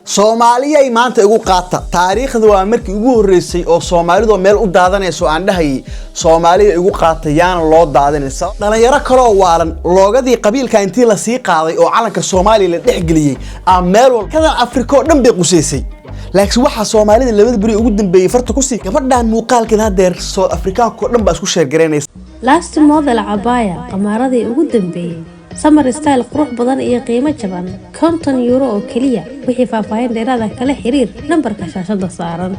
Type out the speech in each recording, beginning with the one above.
Soomaaliya ay maanta ugu qaata taariikhda waa markii ugu horeysay oo Soomaalidu meel u daadanayso aan dhahay Soomaaliya ugu qaatayaan loo daadanayso dhalinyaro kale oo waalan loogadii qabiilka intii la sii qaaday oo calanka Soomaaliya la dhexgeliyay aan meel walba Afrika oo dhan bay quseysay laakiin waxa Soomaalida labada bari ugu dambeeyay farta ku sii gabadhan muuqaalkeeda hadeer South Africa oo dhan ba isku sheer gareynaysa last model abaya qamaaradii ugu dambeeyay summer style qurux badan iyo qiimo jaban €50 oo kaliya wixii faahfaahin dheeraad ah kala xiriir nambarka shaashada saaran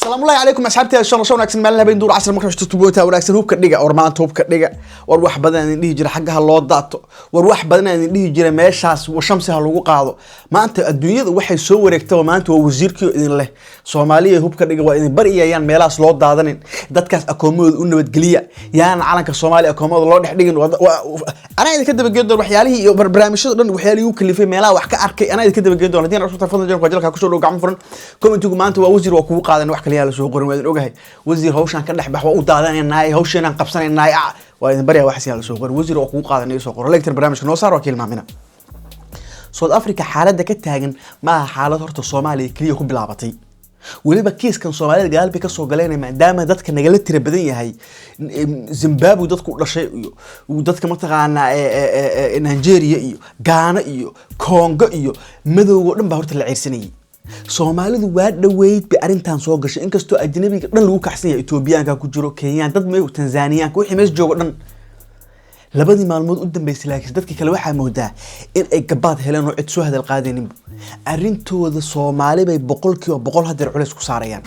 السلام عليكم أصحابتي شلون أكسن مالنا بين دور عصر مكرش تطبوتها ونكسن هوب كدقة ورمان توب كدقة وروح بدنا نديه جرا حقها الله ضاعته وروح بدنا نديه جرا ماشاس وشمسها اللي قاعده ما أنت الدنيا وحي صور يكتب ما أنت ووزيرك إذن الله صومالية هوب كدقة وإذن بري يعني ميلاس الله ضاعدين دتكاس أكومود إنه بتقلية يعني على كصومالي أكومود الله نحدين أنا إذا كده بجد وحيالي برنامج ده وحيالي يمكن اللي في ميلا وحكي أركي أنا إذا كده بجد ولا دين رسول تفضل جنب وجلك كشور وقعم فرن كم أنتوا ما أنت ووزير وكوق هذا نوح كليها لسوق قرن وين أوجه وزير هوشان كده حبه وضعنا الناي هوشان قبسنا الناي وإذا بريء واحد سيال لسوق قرن وزير وكوق هذا نيسوق قرن لكتر برنامج نوصار وكيل معنا سود أفريقيا حالة ده كتاجن ما حالة هرت الصومالي كليه يكون بلعبطي وليه بكيس كان صومالي قال بكسو قالين ما دام دتك كان نقلت تربدية هاي زيمبابوي دتك كل شيء ودتك مثلا نيجيريا غانا كونغو مدو قدام بهرت العرسنية Soomaalidu waa dhaweyd bi arintan soo gashay inkastoo ajnabiga dhan lagu kaxsan yahay Etoobiyaanka ku jiro Keenyan dad meeyo Tanzaniyaanka wixii mees joogo dhan labadii maalmood u dambeysay laakiin dadka kale waxa moodaa in ay gabaad heleen oo cid soo hadal qaadeenin arintooda Soomaali bay 100% hadeer culays ku saarayaan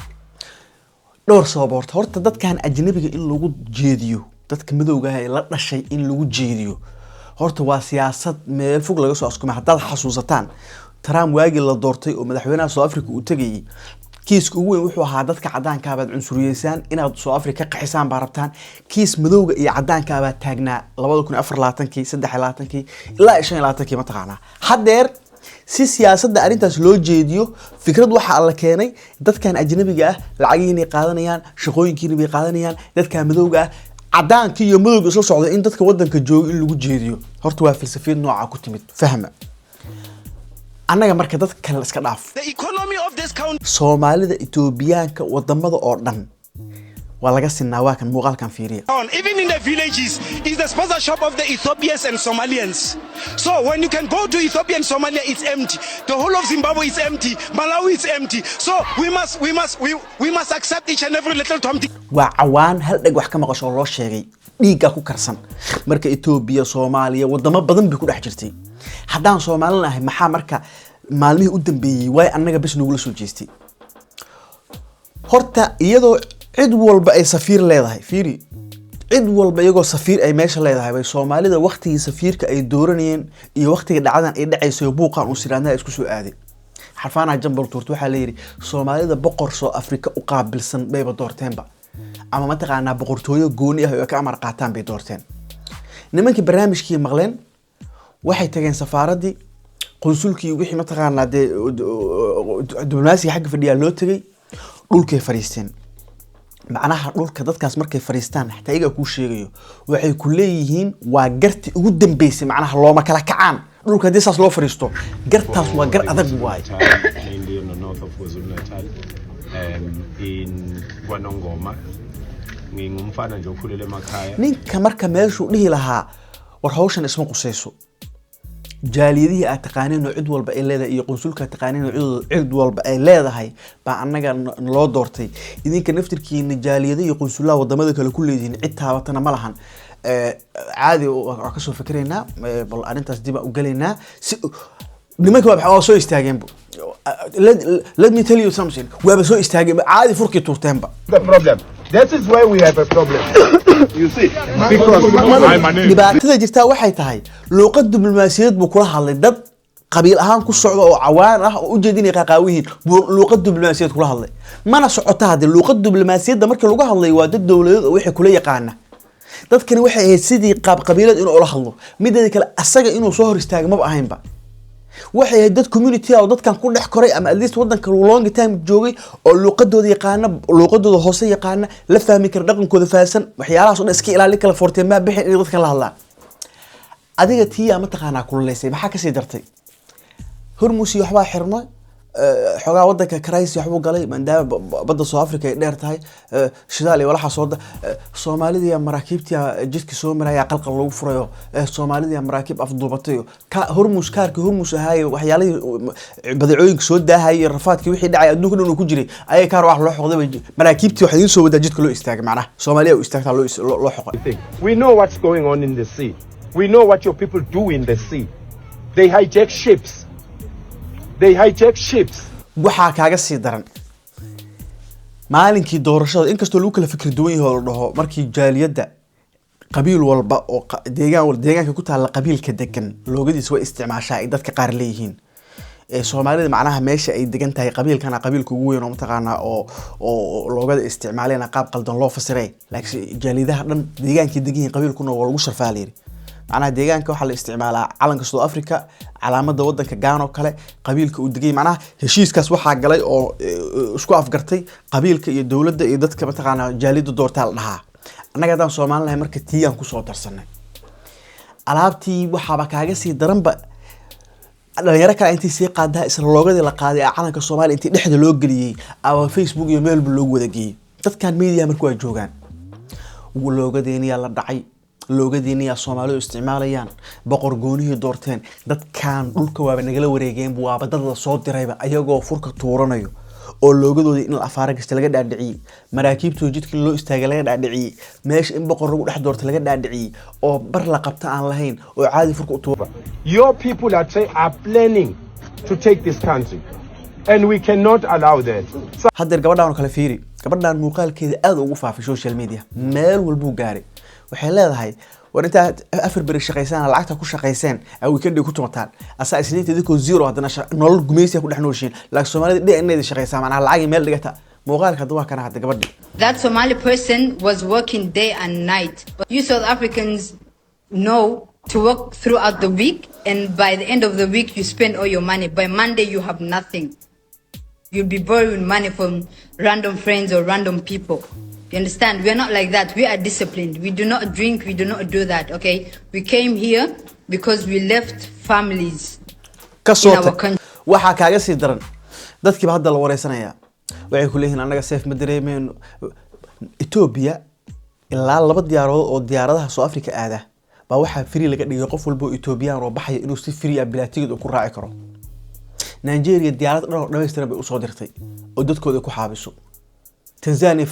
dhowr sababood horta dadkan ajnabiga in lagu jeediyo dadka madowga ah ee la dhashay in lagu jeediyo horta waa siyaasad meel fog laga soo askumay hadaad xasuusataan Trump واجي la doortay oo madaxweynaha South Africa uu tagay kiiska ugu weyn wuxuu ahaa dadka cadaanka ah baad cunsuriyaysan inaad South Africa qaxisaan baa rabtaan kiis madowga iyo cadaanka baa taagnaa 2024 23 ilaa 25 ma taqaana hadeer si siyaasadda arintaas loo jeediyo fikrad waxa la keenay dadkan ajnabiga ah lacagiina qaadanayaan shaqooyinkiina bay qaadanayaan dadka madowga ah cadaanka iyo madowga isla socda in dadka wadanka jooga in lagu jeediyo horta waa falsafad nooca ku timid fahma anaga marka dadka kale iska dhaaf the economy of this country Soomaalida Etoobiyaanka wadamada oo dhan waa laga sinaa waa kan muuqaalkan fiiriya even in the villages is the sponsorship of the Ethiopians and Somalians so when you can go to Ethiopia and Somalia it's empty the whole of Zimbabwe is empty Malawi is empty so we must accept each and every little tomty waa cawaan hal dhag wax ka maqasho loo sheegay dhiiga ku karsan marka Ethiopia Soomaaliya wadamo badan bay ku dhex jirtay haddaan Soomaaliland ahay maxaa marka maalmihii u dambeeyay way anaga bas nagu la soo jeestay horta iyadoo cid walba ay safiir leedahay fiiri cid walba iyagoo safiir ay meesha leedahay bay Soomaalida waqtigii safiirka ay dooranayeen iyo waqtiga dhacdan ay dhacayso buuqan u siraadna isku soo aaday xarfaana jambal turtu waxa la yiri Soomaalida boqor South Africa u qaabilsan bayba doorteenba ama ma taqaanaa boqortooyo gooni ah oo ka amar qaataan bay doorteen nimankii barnaamijkii maqleen waxay tageen safaaradii qonsulkii wixii ma taqaanaa diblomaasiga xagga fadhiya loo tagay dhulkay fariisteen macnaha dhulka dadkaas markay fariistaan xataa iyaga ku sheegayo waxay ku leeyihiin waa garti ugu dambeysay macnaha looma kala kacaan dhulka hadii saas loo fariisto gartaas waa gar adag waay in Wanongoma ngumfana nje ukhulele emakhaya ninka marka meeshu dhihi lahaa war hawshan isma qusayso jaaliyadii aad taqaaneen cid walba ay leedahay iyo qonsulka taqaaneen cid walba ay leedahay baa anaga loo doortay idinka naftirkiina jaaliyada iyo qonsulada wadamada kale ku leeyihiin cid taabatana ma lahan caadi oo ka soo fikreynaa bal arintaas dib u galeynaa si nimanka waa soo istaageen let me tell you something waa soo istaageen caadi furki tuurteenba the problem that is why we have a problem you see because dibaatada jirta waxay tahay luqad diblomaasiyad buu kula hadlay dad qabiil ahaan ku socdo oo cawaan ah oo u jeedinay qaqaawihiin luqad diblomaasiyad kula hadlay mana socota hadii luqad diblomaasiyadda markii lagu hadlay waa dad dawladeed oo wixii kula yaqaana dadkani waxay ahayd sidii qabiilad inuu la hadlo mideeda kale asaga inuu soo hor istaago ma ahaynba waxay dad community oo dadkan ku dhex koray ama at least wadanka long time joogay oo luqadooda yaqaana luqadooda hoose yaqaana la fahmi kara dhaqankooda faahsan waxyaalahaas oo iska ilaalin kala forteen ma bixin in dadka la hadlaan adiga tiya ma taqaana kululeysay maxaa ka sii dartay hormusi waxba xirmo xogaa wadanka crisis waxbuu galay maadaama badda South Africa ay dheer tahay shidaal iyo walaxa soo Soomaalida iyo maraakiibta jidka soo maraya qalqal lagu furayo Soomaalida iyo maraakiib afduubatay ka Hormuz kaarka Hormuz ahay waxyaalihii badeecooyinka soo daahay rafaadkii wixii dhacay adduunka dhan ku jiray ayay kaar wax loo xoqday maraakiibtii waxa soo wada jidka loo istaagay macnaha Soomaaliya u istaagtaa loo xoqay. We know what's going on in the sea. We know what your people do in the sea. They hijack ships. waxaa kaaga sii daran maalinkii doorashada inkastoo lagu kala fikir duwan yahay oo la dhaho markii jaaliyada qabiil walba oo deegaanka ku taala qabiilka degan loogadiisa way isticmaashaa ay dadka qaar leeyihiin Soomaalida macnaha meesha ay degan tahay qabiilkana qabiilka ugu weyn oo mataqaana oo loogada isticmaalayna qaab qaldan loo fasiray laakiin jaalidaha dhan deegaankii degan qabiilkuna waa lagu sharfaaleeyay macnaha deegaanka waxa la isticmaalaa calanka South Africa calaamada wadanka Ghana oo kale qabiilka uu degay macnaha heshiiskaas waxa galay oo isku afgartay qabiilka iyo dawladda iyo dadka mataqaana jaalida doortaal dhaha annaga hadaan Soomaaliland marka tiiyaan ku soo darsanay alaabtii waxaba kaaga sii daranba dhalinyaro kale intii sii qaadaa isla loogadii la qaaday calanka Soomaaliya intii dhexda loo galiyay ama Facebook iyo meel loo wada geeyay dadkan media markuu ay joogan loogadeeniya la dhacay loogadeeniya Soomaalidu isticmaalayaan boqor goonihi doorteen dadkan dhulka waaba nagala wareegeen waaba dad la soo dirayba ayagoo furka tuuranayo oo loogadoodii in afaara gasta laga dhaadhiciyay maraakiibtu jidkii loo istaagay laga dhaadhiciyay meesha in boqor lagu dhex doortay laga dhaadhiciyay oo bar la qabta aan lahayn oo caadi furka u tuura. Your people are planning to take this country and we cannot allow that. hadda gabadhaan kala fiiri gabadhaan muuqaalkeeda aad ugu faafay social media meel walba uu gaaray waxay leedahay war inta afar bari shaqeysana lacagta ku shaqeyseen ay weekend ku tumataan asa isniinta idinku zero hadana nolol gumeysiga ku dhex nooshiin laakiin Soomaalida dhinaceeda shaqeysaa macnaha lacag meel dhigata muuqaalka hadda waa kana hadda gabadhi. That Somali person was working day and night. You South Africans know to work throughout the week and by the end of the week you spend all your money. By Monday you have nothing. You'll be borrowing money from random friends or random people. You understand? We are not like that. We are disciplined. We do not drink. We do not do that. Okay? We came here because we left families in our country. waxa kaaga sii daran dadkii hadda la wareysanaya waxay ku leeyihiin anaga safe ma dareemeen Ethiopia ilaa laba diyaarood oo diyaaradaha South Africa aada ba waxa free laga dhigay qof walba oo Ethiopian oo baxay inuu si free ah bila tigid ku raaci karo. Nigeria diyaarad dhameystiran bay u soo dirtay oo dadkooda ku xaabiso. Tanzania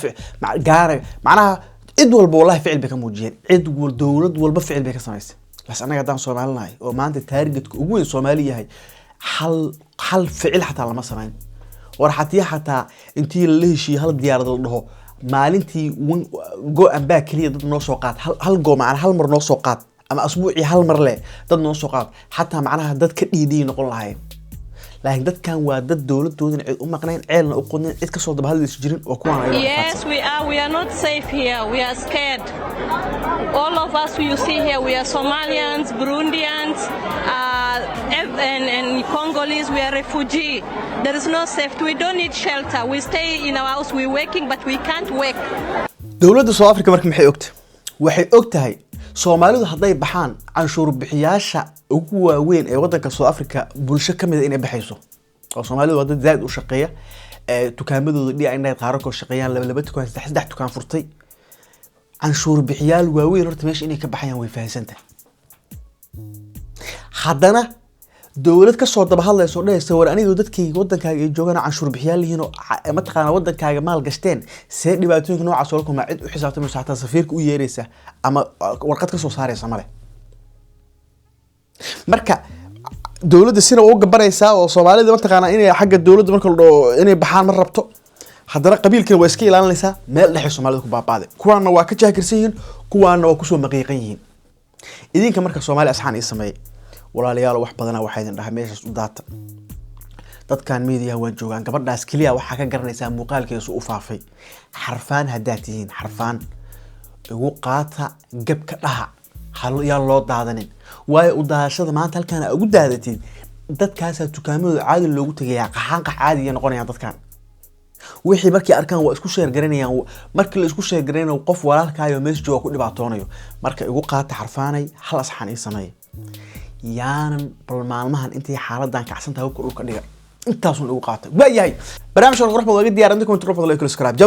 gaar macnaha cid walba wallahi ficil bay ka muujiyeen cid wal dawlad walba ficil bay ka samaysay las anaga daan Soomaaliland oo maanta taargetka ugu weyn Soomaaliya yahay hal ficil xataa lama sameyn war xataa intii la heshiiyay hal diyaarad la dhaho maalintii go and back kaliya dad noo soo qaad hal go macnaha hal mar noo soo qaad ama asbuuci hal mar le dad noo soo qaad xataa macnaha dad ka dhiidii noqon lahayn laakiin dadkan waa dad dawladoodan cid u maqneen ceelna u qodneen cid ka soo daba hadal is jirin oo kuwan ay Yes, we are not safe here. We are scared. All of us you see here, we are Somalians, Burundians, and Congolese. We are refugee. There is no safety. We don't need shelter. We stay in our house. We're working, but we can't work. dawladda South Africa markii maxay ogtahay waxay ogtahay Soomaalidu hadday baxaan canshuur bixiyaasha ugu waaweyn ee wadanka South Africa bulsho kamid ah inay baxayso oo Soomaalidu wada zaad u shaqeeya tukaamadooda dhii inay qaarkood shaqeeyaan laba tukaan saddex tukaan furtay canshuur bixiyaal waaweyn horta meesha inay ka baxayaan way faahfaahsantahay haddana dawlad ka soo daba hadlayso dhayso war anigu dadkii wadankaaga ay joogaan canshuur bixiyaal yihiin oo ma taqaan wadankaaga maal gashteen see dhibaatooyinka noocaas oo kuma cid u xisaabtay saxta safiirka u yeeraysa ama warqad ka soo saaraysa male marka dawladda sina uga baraysa oo Soomaalida ma taqaan inay xagga dawladda marka inay baxaan ma rabto haddana qabiilkan waa iska ilaalinaysa meel dhexe Soomaalida ku baabaaday kuwaana waa ka jaakirsan yihiin kuwaana waa ku soo maqiiqan yihiin idinka marka Soomaali asxaan ay sameeyay walaalayaal wax badan waxay idin dhahay meeshaas u daata dadkan media waa joogan gabadhaas kaliya waxa ka garanaysaa muuqaalkeedu u faafay xarfaan hadaatihiin xarfaan ugu qaata gabka dhaha hal yaa loo daadanin way u daashada maanta halkaan ugu daadatiin dadkaas tukaamadooda caadi loogu tagayaa qaxaan caadi ay noqonayaan dadkan wixii markii arkaan waa isku sheer garanayaan markii la isku sheer garanayo qof walaalkaayo meesha jooga ku dhibaatoonayo marka ugu qaata xarfaanay hal asxaan ay sameeyay yaanan bal maalmahan intii xaaladan kacsan tahay dhulka dhiga انت اصلا ugu qaatay waayahay barnaamijkan qurux badan laga diyaarin doonto control fadlan kala subscribe